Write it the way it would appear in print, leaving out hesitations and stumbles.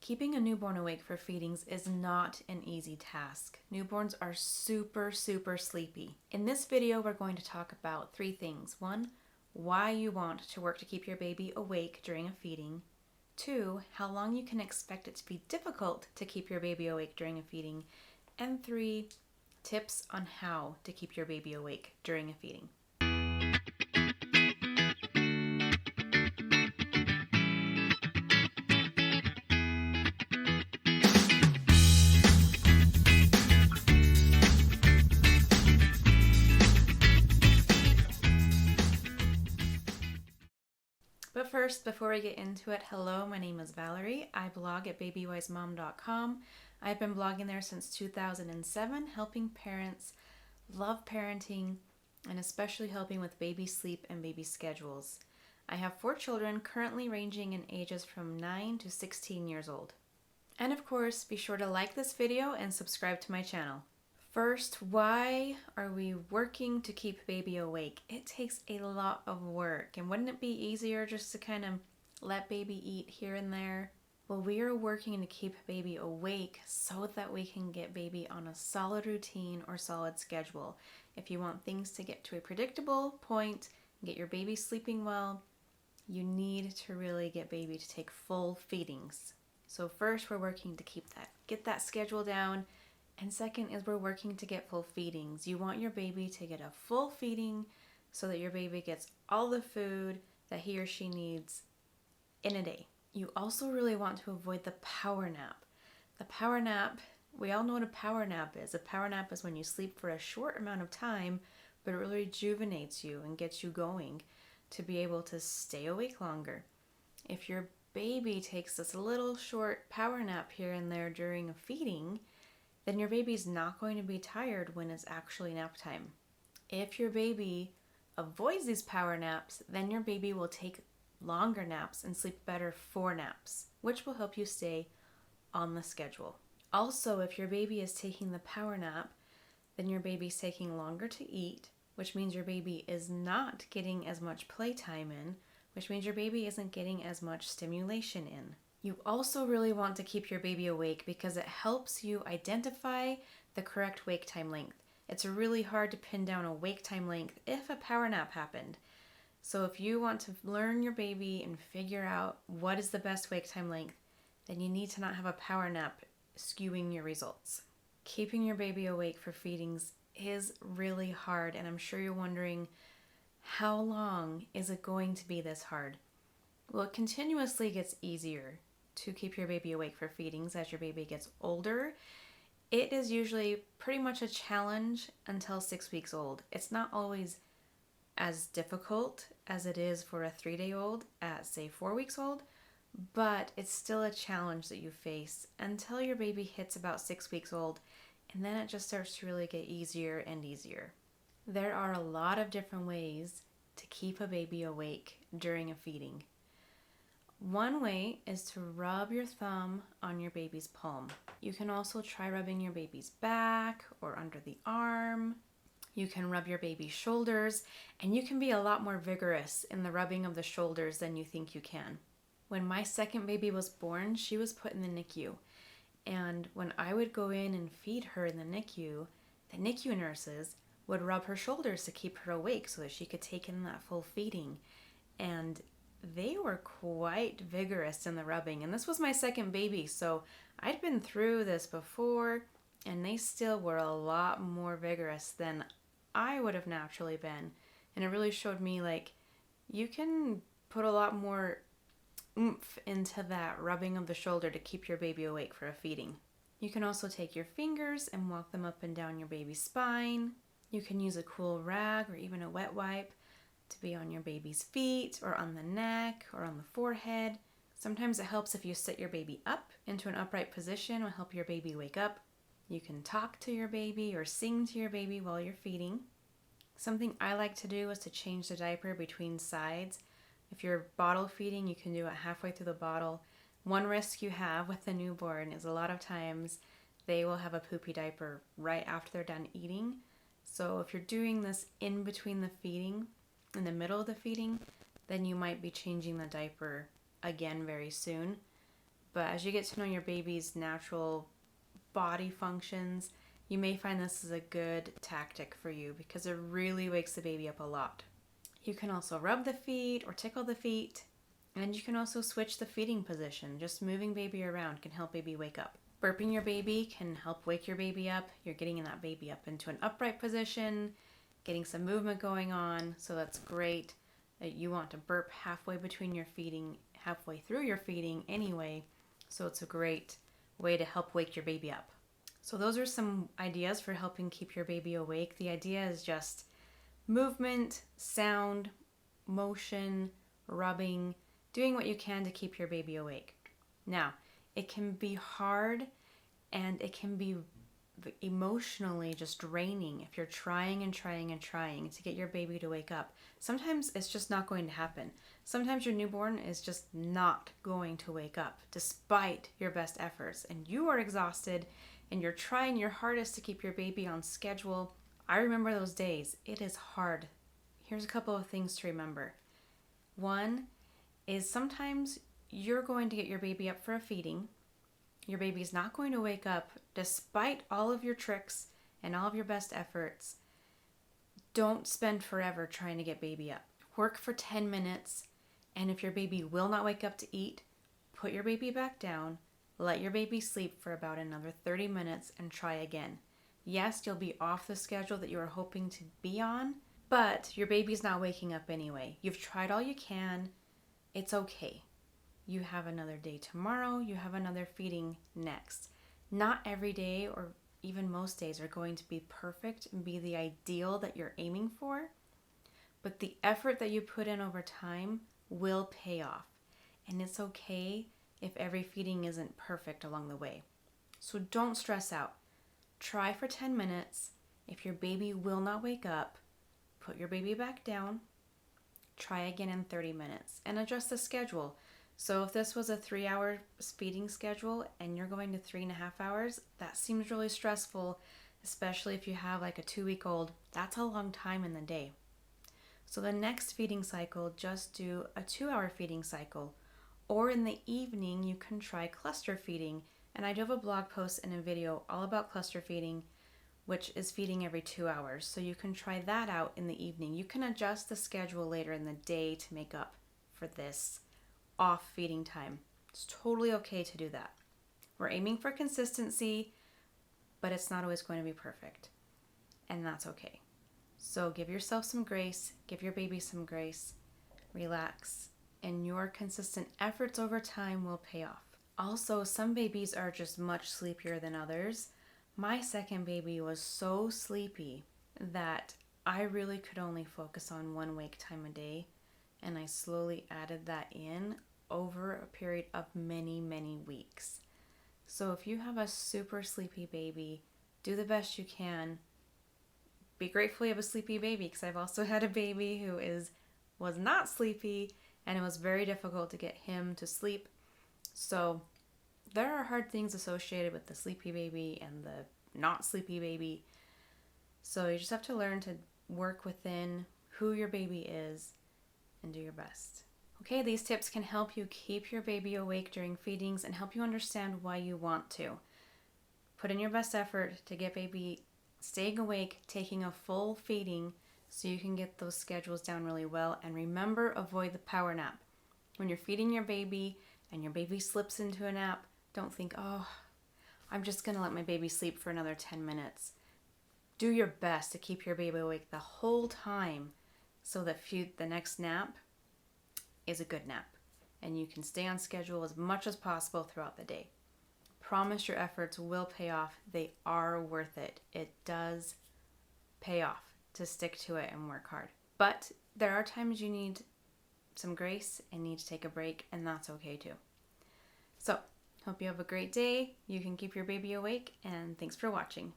Keeping a newborn awake for feedings is not an easy task. Newborns are super sleepy. In this video, we're going to talk about 3 things. 1, why you want to work to keep your baby awake during a feeding. 2, how long you can expect it to be difficult to keep your baby awake during a feeding. And 3, tips on how to keep your baby awake during a feeding. But first, before we get into it, hello, my name is Valerie. I blog at babywisemom.com. I've been blogging there since 2007, helping parents love parenting and especially helping with baby sleep and baby schedules. I have 4 children currently ranging in ages from 9 to 16 years old. And of course, be sure to like this video and subscribe to my channel. First, why are we working to keep baby awake? It takes a lot of work, and wouldn't it be easier just to kind of let baby eat here and there? Well, we are working to keep baby awake so that we can get baby on a solid routine or solid schedule. If you want things to get to a predictable point and get your baby sleeping well, you need to really get baby to take full feedings. So first, we're working to get that schedule down. And second is we're working to get full feedings. You want your baby to get a full feeding so that your baby gets all the food that he or she needs in a day. You also really want to avoid the power nap. The power nap, we all know what a power nap is. A power nap is when you sleep for a short amount of time, but it really rejuvenates you and gets you going to be able to stay awake longer. If your baby takes this little short power nap here and there during a feeding, then your baby's not going to be tired when it's actually nap time. If your baby avoids these power naps, then your baby will take longer naps and sleep better for naps, which will help you stay on the schedule. Also, if your baby is taking the power nap, then your baby's taking longer to eat, which means your baby is not getting as much playtime in, which means your baby isn't getting as much stimulation in. You also really want to keep your baby awake because it helps you identify the correct wake time length. It's really hard to pin down a wake time length if a power nap happened. So if you want to learn your baby and figure out what is the best wake time length, then you need to not have a power nap skewing your results. Keeping your baby awake for feedings is really hard, and I'm sure you're wondering, how long is it going to be this hard? Well, it continuously gets easier to keep your baby awake for feedings as your baby gets older. It is usually pretty much a challenge until 6 weeks old. It's not always as difficult as it is for a 3-day-old at, say, 4 weeks old, but it's still a challenge that you face until your baby hits about 6 weeks old, and then it just starts to really get easier and easier. There are a lot of different ways to keep a baby awake during a feeding. One way is to rub your thumb on your baby's palm. You can also try rubbing your baby's back or under the arm. You can rub your baby's shoulders, and you can be a lot more vigorous in the rubbing of the shoulders than you think you can. When my second baby was born, she was put in the NICU. And when I would go in and feed her in the NICU nurses would rub her shoulders to keep her awake so that she could take in that full feeding. And they were quite vigorous in the rubbing. And this was my second baby, so I'd been through this before, and they still were a lot more vigorous than I would have naturally been. And it really showed me, like, you can put a lot more oomph into that rubbing of the shoulder to keep your baby awake for a feeding. You can also take your fingers and walk them up and down your baby's spine. You can use a cool rag or even a wet wipe to be on your baby's feet or on the neck or on the forehead. Sometimes it helps if you sit your baby up into an upright position. It will help your baby wake up. You can talk to your baby or sing to your baby while you're feeding. Something I like to do is to change the diaper between sides. If you're bottle feeding, you can do it halfway through the bottle. One risk you have with the newborn is a lot of times they will have a poopy diaper right after they're done eating. So if you're doing this in between the feeding, in the middle of the feeding, then you might be changing the diaper again very soon. But as you get to know your baby's natural body functions, you may find this is a good tactic for you because it really wakes the baby up a lot. You can also rub the feet or tickle the feet, and you can also switch the feeding position. Just moving baby around can help baby wake up. Burping your baby can help wake your baby up. You're getting that baby up into an upright position, getting some movement going on, so that's great. You want to burp halfway through your feeding anyway, so it's a great way to help wake your baby up. So those are some ideas for helping keep your baby awake. The idea is just movement, sound, motion, rubbing, doing what you can to keep your baby awake. Now, it can be hard and it can be emotionally just draining if you're trying and trying and trying to get your baby to wake up. Sometimes it's just not going to happen. Sometimes your newborn is just not going to wake up despite your best efforts, and you are exhausted and you're trying your hardest to keep your baby on schedule. I remember those days. It is hard. Here's a couple of things to remember. One is sometimes you're going to get your baby up for a feeding. Your baby's not going to wake up despite all of your tricks and all of your best efforts. Don't spend forever trying to get baby up. Work for 10 minutes, and if your baby will not wake up to eat, put your baby back down, let your baby sleep for about another 30 minutes and try again. Yes, you'll be off the schedule that you were hoping to be on, but your baby's not waking up anyway. You've tried all you can. It's okay. You have another day tomorrow. You have another feeding next. Not every day or even most days are going to be perfect and be the ideal that you're aiming for, but the effort that you put in over time will pay off. And it's okay if every feeding isn't perfect along the way. So don't stress out. Try for 10 minutes. If your baby will not wake up, put your baby back down. Try again in 30 minutes and adjust the schedule. So if this was a 3-hour feeding schedule and you're going to 3.5 hours, that seems really stressful, especially if you have like a 2-week-old. That's a long time in the day. So the next feeding cycle, just do a 2-hour feeding cycle. Or in the evening, you can try cluster feeding. And I do have a blog post and a video all about cluster feeding, which is feeding every 2 hours. So you can try that out in the evening. You can adjust the schedule later in the day to make up for this off feeding time. It's totally okay to do that. We're aiming for consistency, but it's not always going to be perfect. And that's okay. So give yourself some grace, give your baby some grace, relax, and your consistent efforts over time will pay off. Also, some babies are just much sleepier than others. My second baby was so sleepy that I really could only focus on 1 wake time a day, and I slowly added that in over a period of many, many weeks. So if you have a super sleepy baby, do the best you can. Be grateful you have a sleepy baby, because I've also had a baby who was not sleepy, and it was very difficult to get him to sleep. So there are hard things associated with the sleepy baby and the not sleepy baby. So you just have to learn to work within who your baby is and do your best. Okay, these tips can help you keep your baby awake during feedings and help you understand why you want to. Put in your best effort to get baby staying awake, taking a full feeding so you can get those schedules down really well. And remember, avoid the power nap. When you're feeding your baby and your baby slips into a nap, don't think, oh, I'm just going to let my baby sleep for another 10 minutes. Do your best to keep your baby awake the whole time so that the next nap is a good nap and you can stay on schedule as much as possible throughout the day. Promise your efforts will pay off. They are worth it. It does pay off to stick to it and work hard. But there are times you need some grace and need to take a break, and that's okay too. So, hope you have a great day. You can keep your baby awake, and thanks for watching.